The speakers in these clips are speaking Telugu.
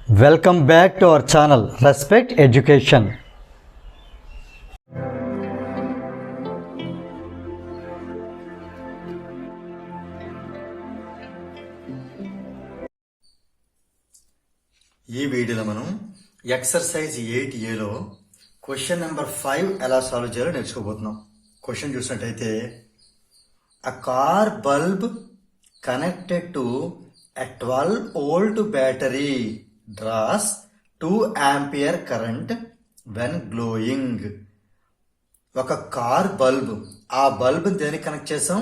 Welcome back to our channel respect education. ఈ వీడియోలో మనం ఎక్సర్సైజ్ 8Aలో క్వశ్చన్ నెంబర్ 5 ఎలా సాల్వ్ చేయాలో నేర్చుకోబోతున్నాం. క్వశ్చన్ చూసినట్టయితే, a car bulb connected to a 12-volt battery draws 2 ampere current when glowing. ఒక కార్ బల్బ్, ఆ బల్బ్ దేనికి కనెక్ట్ చేసాం?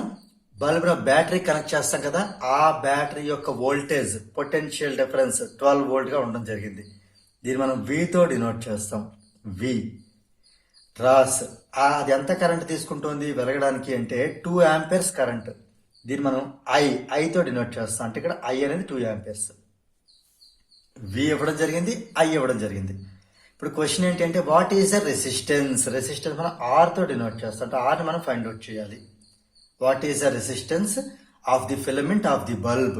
బల్బ్ బ్యాటరీ కనెక్ట్ చేస్తాం కదా, ఆ బ్యాటరీ యొక్క వోల్టేజ్ పొటెన్షియల్ డిఫరెన్స్ 12 వోల్ట్ గా ఉండడం జరిగింది. దీన్ని మనం V తో డినోట్ చేస్తాం. V డ్రాస్ అది ఎంత కరెంట్ తీసుకుంటుంది వెలగడానికి అంటే 2 ఆంపియర్స్ కరెంట్. దీన్ని మనం I తో డినోట్ చేస్తాం. అంటే ఇక్కడ I అనేది 2 ఆంపియర్స్. V ఇవ్వడం జరిగింది, I ఇవ్వడం జరిగింది. ఇప్పుడు క్వశ్చన్ ఏంటంటే what is the resistance? Resistance మనం R తో డినోట్ చేస్తాం. అంటే R ని మనం ఫైండ్ అవుట్ చేయాలి. What is the resistance of the filament of the bulb?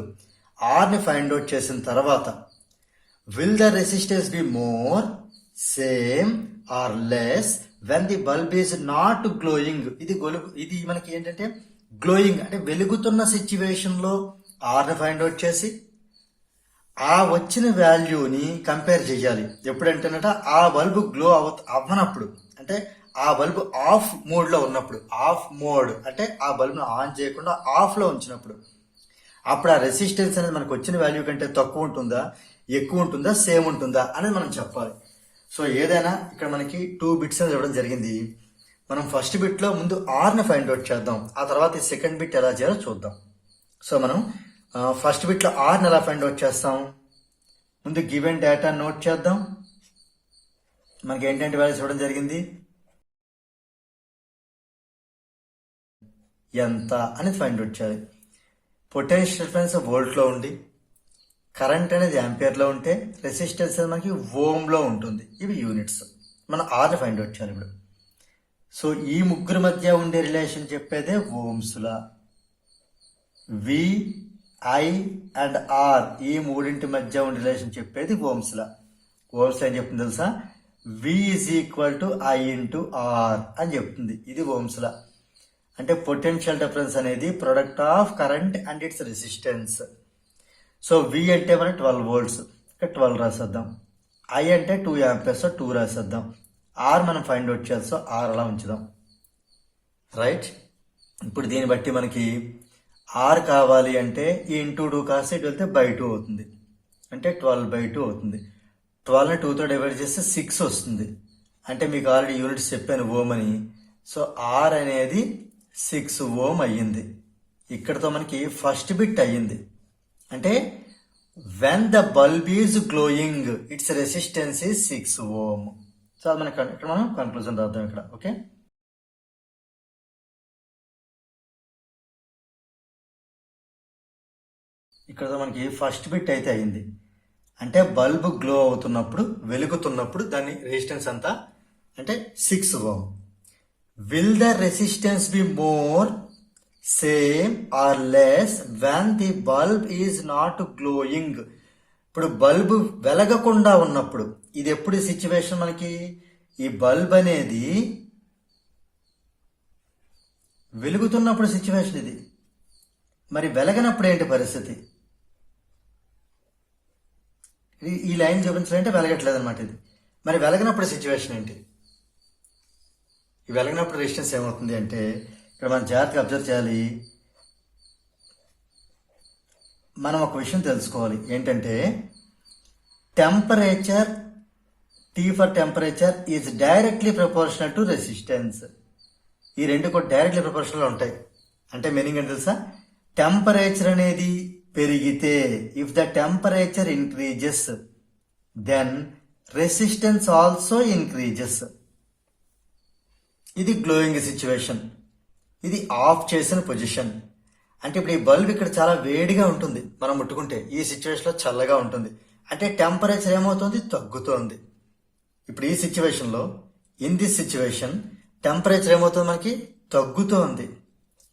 R ని ఫైండ్ అవుట్ చేసిన తర్వాత will the resistance be more, same or less when the bulb is not glowing? ఇది మనకి ఏంటంటే గ్లోయింగ్ అంటే వెలుగుతున్న సిచ్యువేషన్ లో R ని ఫైండ్ అవుట్ చేసి ఆ వచ్చిన వాల్యూని కంపేర్ చేయాలి. ఎప్పుడంటేనట ఆ బల్బ్ గ్లో అవ్వనప్పుడు, అంటే ఆ బల్బ్ ఆఫ్ మోడ్ లో ఉన్నప్పుడు, ఆఫ్ మోడ్ అంటే ఆ బల్బ్ ను ఆన్ చేయకుండా ఆఫ్ లో ఉంచినప్పుడు, అప్పుడు ఆ రెసిస్టెన్స్ అనేది మనకు వచ్చిన వాల్యూ కంటే తక్కువ ఉంటుందా, ఎక్కువ ఉంటుందా, సేమ్ ఉంటుందా అనేది మనం చెప్పాలి. సో ఏదైనా ఇక్కడ మనకి 2 బిట్స్ అనేది ఇవ్వడం జరిగింది. మనం ఫస్ట్ బిట్ లో ముందు R ని ఫైండ్ అవుట్ చేద్దాం, ఆ తర్వాత ఈ సెకండ్ బిట్ ఎలా చేయాలో చూద్దాం. సో మనం ఫస్ట్ బిట్ లో R ని ఎలా ఫైండ్ అవుట్ చేస్తాం? ముందు గివెన్ డేటా నోట్ చేద్దాం. మనకి ఏంటంటే వాల్యూస్ ఇవ్వడం జరిగింది, ఎంత అనేది ఫైండ్ అవుట్ చేయాలి. పొటెన్షియల్ డిఫరెన్స్ వోల్ట్ లో ఉండి, కరెంట్ అనేది ఆంపియర్ లో ఉంటే, రెసిస్టెన్స్ అనేది మనకి ఓమ్ లో ఉంటుంది. ఇవి యూనిట్స్. మనం R ని ఫైండ్ అవుట్ చేయాలి ఇప్పుడు. సో ఈ ముగ్గురు మధ్య ఉండే రిలేషన్ చెప్పేదే ohm's law. V, I and R ఈ మూడింటి మధ్య ఉండే రిలేషన్ చెప్పేది ఓమ్స్ లా. ఓమ్స్ లా ఏం చెప్తుంది తెలుసా? V is equal to I into R అని చెప్తుంది. ఇది ఓమ్స్ లా. అంటే పొటెన్షియల్ డిఫరెన్స్ అనేది product of current and it's resistance. So V అంటే మనకి 12 వోల్ట్స్, ఇక్కడ 12 రాసేద్దాం. I అంటే 2 ఆంపియర్స్, 2 రాసేద్దాం. R మనం ఫైండ్ అవుట్ చేయాలి, సో R అలా ఉంచుదాం. రైట్. ఇప్పుడు దీన్ని బట్టి మనకి R కావాలి అంటే ఈ ఇంటూ 2 కాస్త ఇటు వెళ్తే బై 2 అవుతుంది, అంటే 12/2 అవుతుంది. 12ని 2 తో డివైడ్ చేస్తే 6 వస్తుంది. అంటే మీకు ఆల్రెడీ యూనిట్స్ చెప్పాను ఓమ్ అని. సో R అనేది 6 ఓమ్ అయ్యింది. ఇక్కడతో మనకి ఫస్ట్ బిట్ అయ్యింది. అంటే when the bulb is glowing it's resistance is 6 ohm. So అది మనకి ఇక్కడ మనం కన్క్లూజన్ రాద్దాం ఇక్కడ. ఓకే, ఇక్కడ మనకి ఫస్ట్ బిట్ అయితే అయింది. అంటే బల్బ్ గ్లో అవుతున్నప్పుడు, వెలుగుతున్నప్పుడు దాని రెసిస్టెన్స్ అంతా అంటే 6 ohm. Will the resistance be more, same or less when the bulb is not glowing? ఇప్పుడు బల్బ్ వెలగకుండా ఉన్నప్పుడు, ఇది ఎప్పుడు సిచ్యువేషన్ మనకి? ఈ బల్బ్ అనేది వెలుగుతున్నప్పుడు సిచ్యువేషన్ ఇది. మరి వెలగనప్పుడు ఏంటి పరిస్థితి? ఈ లైన్ చూపించాలంటే వెలగట్లేదు అనమాట ఇది. మరి వెలగనప్పుడు సిచ్యువేషన్ ఏంటి? ఈ వెలగనప్పుడు రెసిస్టెన్స్ ఏమవుతుంది అంటే, ఇక్కడ మనం జాగ్రత్తగా అబ్జర్వ్ చేయాలి. మనం ఒక విషయం తెలుసుకోవాలి ఏంటంటే, temperature, T for temperature is directly proportional to resistance. ఈ రెండు కూడా డైరెక్ట్లీ ప్రపోర్షనల్ ఉంటాయి. అంటే మీనింగ్ ఏంటి తెలుసా? టెంపరేచర్ అనేది పెరిగితే, if the temperature increases then resistance also increases. ఇది గ్లోయింగ్ సిచ్యువేషన్, ఇది ఆఫ్ చేసిన పొజిషన్. అంటే ఇప్పుడు ఈ బల్బ్ ఇక్కడ చాలా వేడిగా ఉంటుంది, మనం ముట్టుకుంటే ఈ సిచ్యువేషన్ లో చల్లగా ఉంటుంది. అంటే టెంపరేచర్ ఏమవుతుంది? తగ్గుతోంది. ఇప్పుడు ఈ సిచ్యువేషన్ లో, ఇన్ దిస్ సిచ్యువేషన్ టెంపరేచర్ ఏమవుతుంది? మనకి తగ్గుతోంది.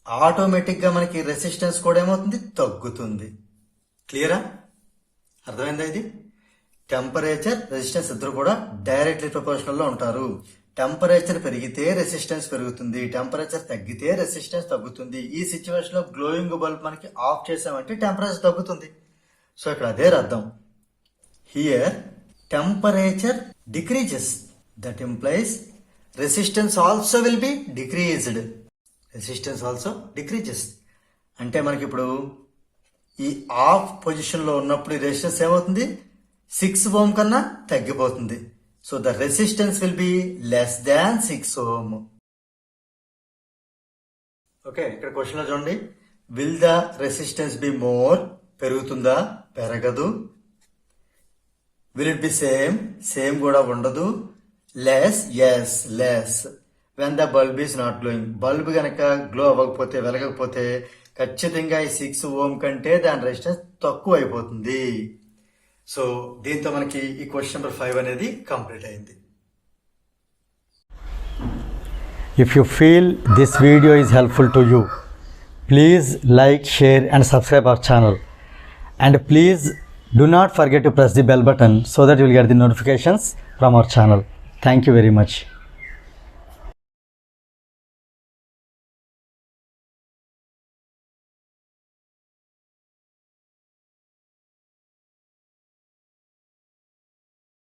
ఆటోమేటిక్ గా మనకి రెసిస్టెన్స్ కూడా ఏమవుతుంది? తగ్గుతుంది. క్లియరా? అర్థమైందా ఇది? టెంపరేచర్ రెసిస్టెన్స్ ఇద్దరు కూడా డైరెక్ట్లీ ప్రపోర్షనల్ లో ఉంటారు. టెంపరేచర్ పెరిగితే రెసిస్టెన్స్ పెరుగుతుంది, టెంపరేచర్ తగ్గితే రెసిస్టెన్స్ తగ్గుతుంది. ఈ సిచ్యువేషన్ లో గ్లోయింగ్ బల్బ్ మనకి ఆఫ్ చేసామంటే టెంపరేచర్ తగ్గుతుంది. సో ఇక్కడ అదే అర్థం. Here temperature decreases, that implies resistance also will be decreased. Resistance also decreases అంటే మనకి ఇప్పుడు ఈ ఆఫ్ పొజిషన్ లో ఉన్నప్పుడు ఈ రెసిస్టెన్స్ ఏమవుతుంది, 6 ohm కన్నా తగ్గిపోతుంది. So the resistance will be less than 6 ohm. Okay, ఇక్కడ క్వశ్చన్ లో చూడండి. Will the resistance be more, పెరుగుతుందా, పెరగదు. Will it be same, same కూడా ఉండదు. Less, yes less. When the bulb is not glowing, bulb కనుక గ్లో అవ్వకపోతే, వెలగకపోతే ఖచ్చితంగా ఈ 6 ohm కంటే దాని రెసిస్టెన్స్ తక్కువ అయిపోతుంది. సో దీంతో మనకి ఈ క్వశ్చన్ నెంబర్ 5 అనేది కంప్లీట్ అయింది. If you feel this video is helpful to you, please like, share and subscribe our channel. And please do not forget to press the bell button so that you will get the notifications from our channel. Thank you very much.